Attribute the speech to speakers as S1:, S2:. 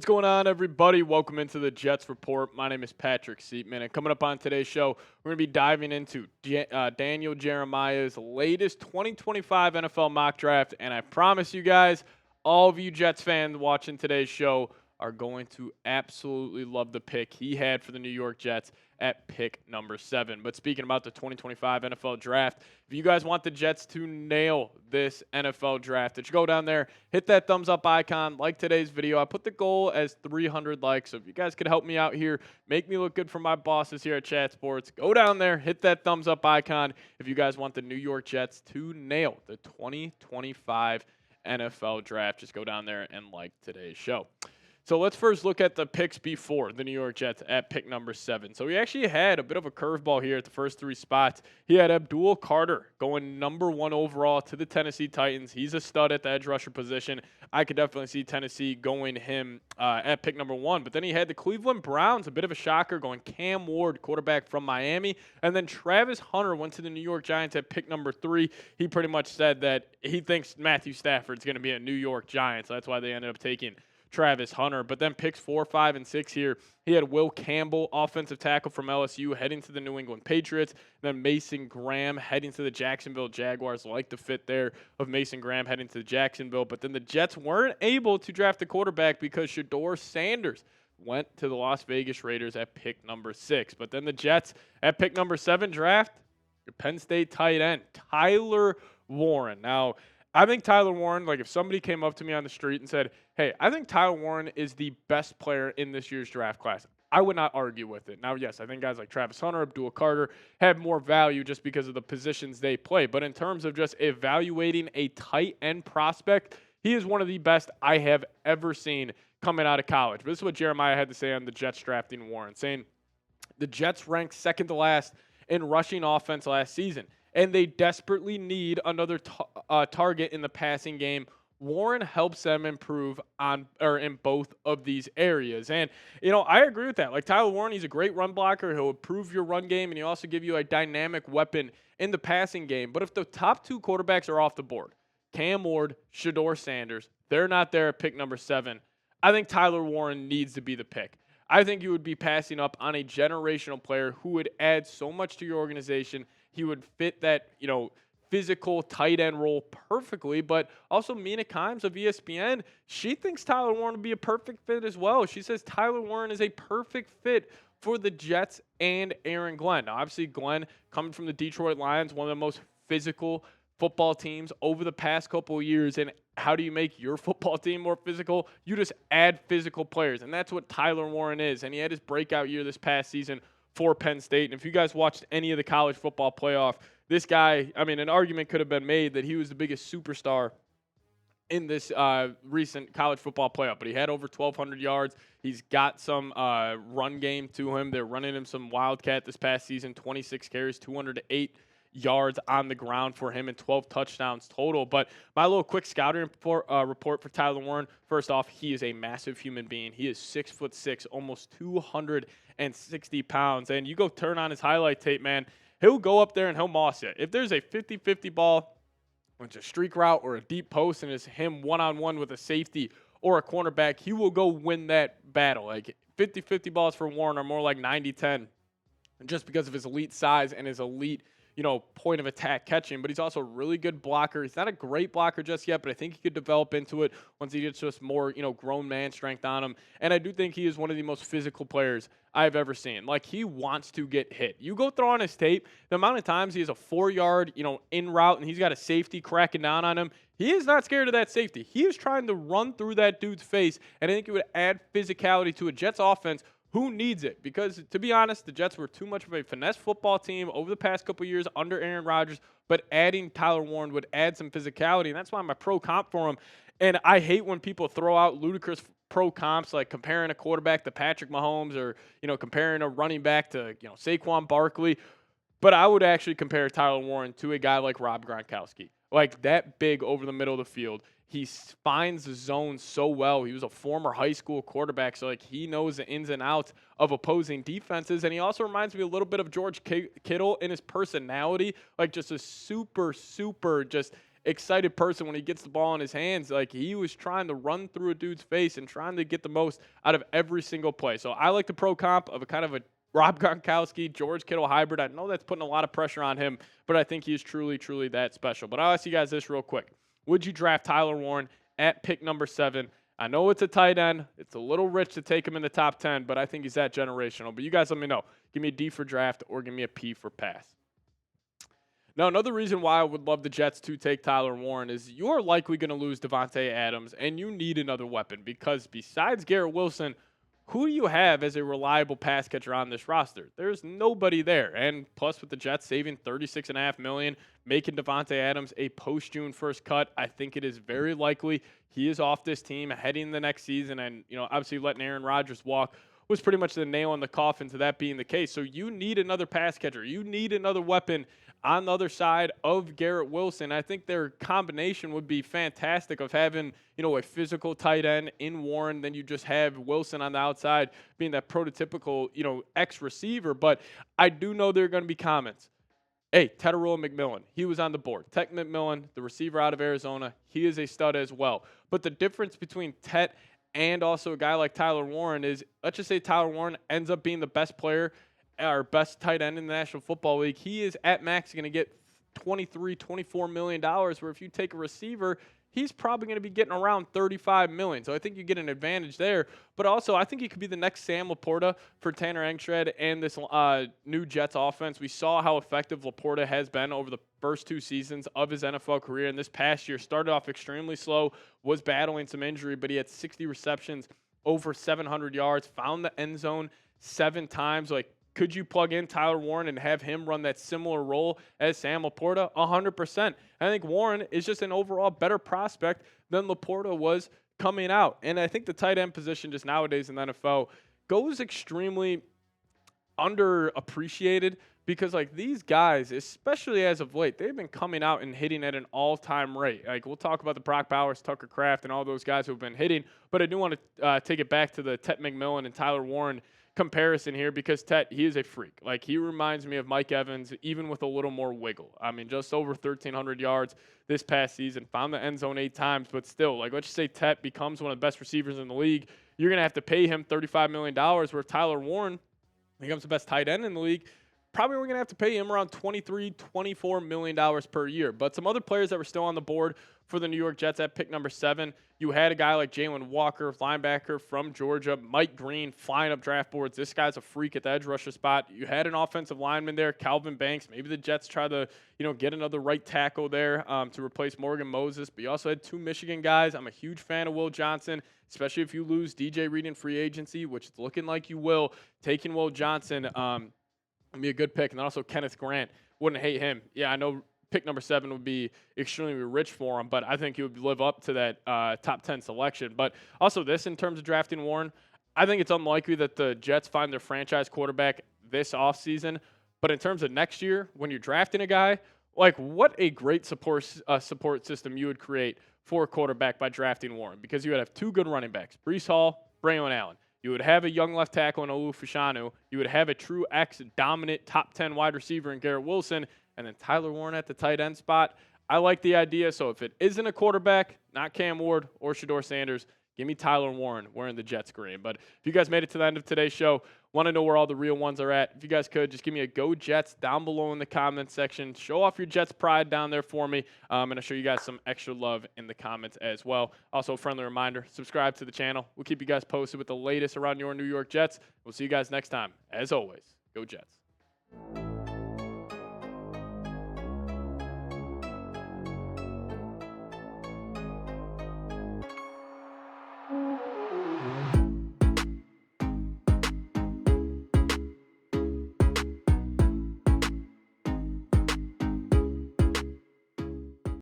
S1: going on, everybody? Welcome into the Jets Report. My name is Patrick Siepman, and coming up on today's show, we're going to be diving into Daniel Jeremiah's latest 2025 NFL mock draft, and I promise you guys, all of you Jets fans watching today's show are going to absolutely love the pick he had for the New York Jets at pick number 7. But speaking about the 2025 NFL draft, if you guys want the Jets to nail this NFL draft, that you go down there, hit that thumbs up icon, like today's video. I put the goal as 300 likes, so if you guys could help me out here, make me look good for my bosses here at Chat Sports, go down there, hit that thumbs up icon if you guys want the New York Jets to nail the 2025 NFL draft. Just go down there and like today's show. So let's first look at the picks before the New York Jets at pick number 7. So he actually had a bit of a curveball here at the first 3 spots. He had Abdul Carter going number 1 overall to the Tennessee Titans. He's a stud at the edge rusher position. I could definitely see Tennessee going him at pick number 1. But then he had the Cleveland Browns, a bit of a shocker, going Cam Ward, quarterback from Miami. And then Travis Hunter went to the New York Giants at pick number 3. He pretty much said that he thinks Matthew Stafford's going to be a New York Giant. So that's why they ended up taking Travis Hunter. But then picks 4, 5, and 6 here, he had Will Campbell, offensive tackle from LSU, heading to the New England Patriots. Then Mason Graham heading to the Jacksonville Jaguars. Like the fit there of Mason Graham heading to Jacksonville. But then the Jets weren't able to draft a quarterback because Shedeur Sanders went to the Las Vegas Raiders at pick number 6. But then the Jets at pick number 7 draft the Penn State tight end, Tyler Warren. Now, I think Tyler Warren, like if somebody came up to me on the street and said, hey, I think Tyler Warren is the best player in this year's draft class, I would not argue with it. Now, yes, I think guys like Travis Hunter, Abdul Carter have more value just because of the positions they play. But in terms of just evaluating a tight end prospect, he is one of the best I have ever seen coming out of college. But this is what Jeremiah had to say on the Jets drafting Warren, saying the Jets ranked second to last in rushing offense last season, and they desperately need another target in the passing game. Warren helps them improve in both of these areas. And, I agree with that. Like Tyler Warren, he's a great run blocker. He'll improve your run game, and he'll also give you a dynamic weapon in the passing game. But if the top 2 quarterbacks are off the board, Cam Ward, Shedeur Sanders, they're not there at pick number 7, I think Tyler Warren needs to be the pick. I think you would be passing up on a generational player who would add so much to your organization. He would fit that, physical tight end role perfectly. But also Mina of ESPN, she thinks Tyler Warren would be a perfect fit as well. She says Tyler Warren is a perfect fit for the Jets and Aaron Glenn. Now, obviously, Glenn coming from the Detroit Lions, one of the most physical football teams over the past couple of years. And how do you make your football team more physical? You just add physical players, and that's what Tyler Warren is. And he had his breakout year this past season for Penn State. And if you guys watched any of the college football playoff, this guy, an argument could have been made that he was the biggest superstar in this recent college football playoff. But he had over 1,200 yards. He's got some run game to him. They're running him some wildcat this past season, 26 carries, 208 yards on the ground for him and 12 touchdowns total. But my little quick scouting report for Tyler Warren, first off, he is a massive human being. He is 6'6", almost 260 pounds. And you go turn on his highlight tape, man, he'll go up there and he'll moss you. If there's a 50-50 ball, it's a streak route or a deep post, and it's him one-on-one with a safety or a cornerback, he will go win that battle. Like 50-50 balls for Warren are more like 90-10 just because of his elite size and his elite point of attack catching, but he's also a really good blocker. He's not a great blocker just yet, but I think he could develop into it once he gets just more, grown man strength on him. And I do think he is one of the most physical players I've ever seen. Like, he wants to get hit. You go throw on his tape, the amount of times he has a 4-yard, in route, and he's got a safety cracking down on him. He is not scared of that safety. He is trying to run through that dude's face, and I think it would add physicality to a Jets offense who needs it? Because, to be honest, the Jets were too much of a finesse football team over the past couple of years under Aaron Rodgers, but adding Tyler Warren would add some physicality, and that's why I'm a pro comp for him. And I hate when people throw out ludicrous pro comps, like comparing a quarterback to Patrick Mahomes or, comparing a running back to, Saquon Barkley. But I would actually compare Tyler Warren to a guy like Rob Gronkowski, like that big over the middle of the field. He finds the zone so well. He was a former high school quarterback, so he knows the ins and outs of opposing defenses. And he also reminds me a little bit of George Kittle in his personality, like just a super, super just excited person when he gets the ball in his hands. Like, he was trying to run through a dude's face and trying to get the most out of every single play. So I like the pro comp of a kind of a Rob Gronkowski, George Kittle hybrid. I know that's putting a lot of pressure on him, but I think he's truly, truly that special. But I'll ask you guys this real quick. Would you draft Tyler Warren at pick number 7? I know it's a tight end. It's a little rich to take him in the top 10, but I think he's that generational. But you guys let me know. Give me a D for draft or give me a P for pass. Now, another reason why I would love the Jets to take Tyler Warren is you're likely going to lose Davante Adams, and you need another weapon because besides Garrett Wilson, who do you have as a reliable pass catcher on this roster? There's nobody there. And plus, with the Jets saving $36.5 million, making Davante Adams a post-June first cut, I think it is very likely he is off this team heading the next season. And, obviously letting Aaron Rodgers walk was pretty much the nail in the coffin to that being the case. So you need another pass catcher. You need another weapon on the other side of Garrett Wilson. I think their combination would be fantastic of having, a physical tight end in Warren. Then you just have Wilson on the outside being that prototypical, ex-receiver. But I do know there are going to be comments. Hey, Tetairoa McMillan, he was on the board. Tet McMillan, the receiver out of Arizona, he is a stud as well. But the difference between Tet and also a guy like Tyler Warren is, let's just say Tyler Warren ends up being the best player or best tight end in the National Football League. He is at max going to get $24 million, where if you take a receiver, he's probably going to be getting around $35 million. So I think you get an advantage there. But also, I think he could be the next Sam Laporta for Tanner Engstred and this new Jets offense. We saw how effective Laporta has been over the first 2 seasons of his NFL career. And this past year started off extremely slow, was battling some injury, but he had 60 receptions, over 700 yards, found the end zone 7 times. Like, could you plug in Tyler Warren and have him run that similar role as Sam Laporta? 100%. I think Warren is just an overall better prospect than Laporta was coming out. And I think the tight end position just nowadays in the NFL goes extremely underappreciated because, like, these guys, especially as of late, they've been coming out and hitting at an all-time rate. Like, we'll talk about the Brock Bowers, Tucker Kraft, and all those guys who have been hitting, but I do want to take it back to the Tet McMillan and Tyler Warren comparison here because Tet, he is a freak. Like, he reminds me of Mike Evans, even with a little more wiggle. I mean, just over 1,300 yards this past season, found the end zone 8 times, but still, like, let's just say Tet becomes one of the best receivers in the league. You're going to have to pay him $35 million, where Tyler Warren becomes the best tight end in the league. Probably we're going to have to pay him around $24 million per year. But some other players that were still on the board for the New York Jets at pick number 7, you had a guy like Jalen Walker, linebacker from Georgia, Mike Green flying up draft boards. This guy's a freak at the edge rusher spot. You had an offensive lineman there, Calvin Banks. Maybe the Jets try to, get another right tackle there to replace Morgan Moses. But you also had 2 Michigan guys. I'm a huge fan of Will Johnson, especially if you lose DJ Reed in free agency, which it's looking like you will. Taking Will Johnson would be a good pick. And then also Kenneth Grant, wouldn't hate him. Yeah, I know pick number 7 would be extremely rich for him, but I think he would live up to that top 10 selection. But also this, in terms of drafting Warren, I think it's unlikely that the Jets find their franchise quarterback this offseason. But in terms of next year, when you're drafting a guy, like, what a great support system you would create for a quarterback by drafting Warren, because you would have 2 good running backs, Breece Hall, Braylon Allen. You would have a young left tackle in Olu Fashanu. You would have a true dominant top 10 wide receiver in Garrett Wilson, and then Tyler Warren at the tight end spot. I like the idea. So if it isn't a quarterback, not Cam Ward or Shedeur Sanders, give me Tyler Warren wearing the Jets green. But if you guys made it to the end of today's show, want to know where all the real ones are at, if you guys could, just give me a Go Jets down below in the comments section. Show off your Jets pride down there for me, and I'll show you guys some extra love in the comments as well. Also, a friendly reminder, subscribe to the channel. We'll keep you guys posted with the latest around your New York Jets. We'll see you guys next time. As always, Go Jets.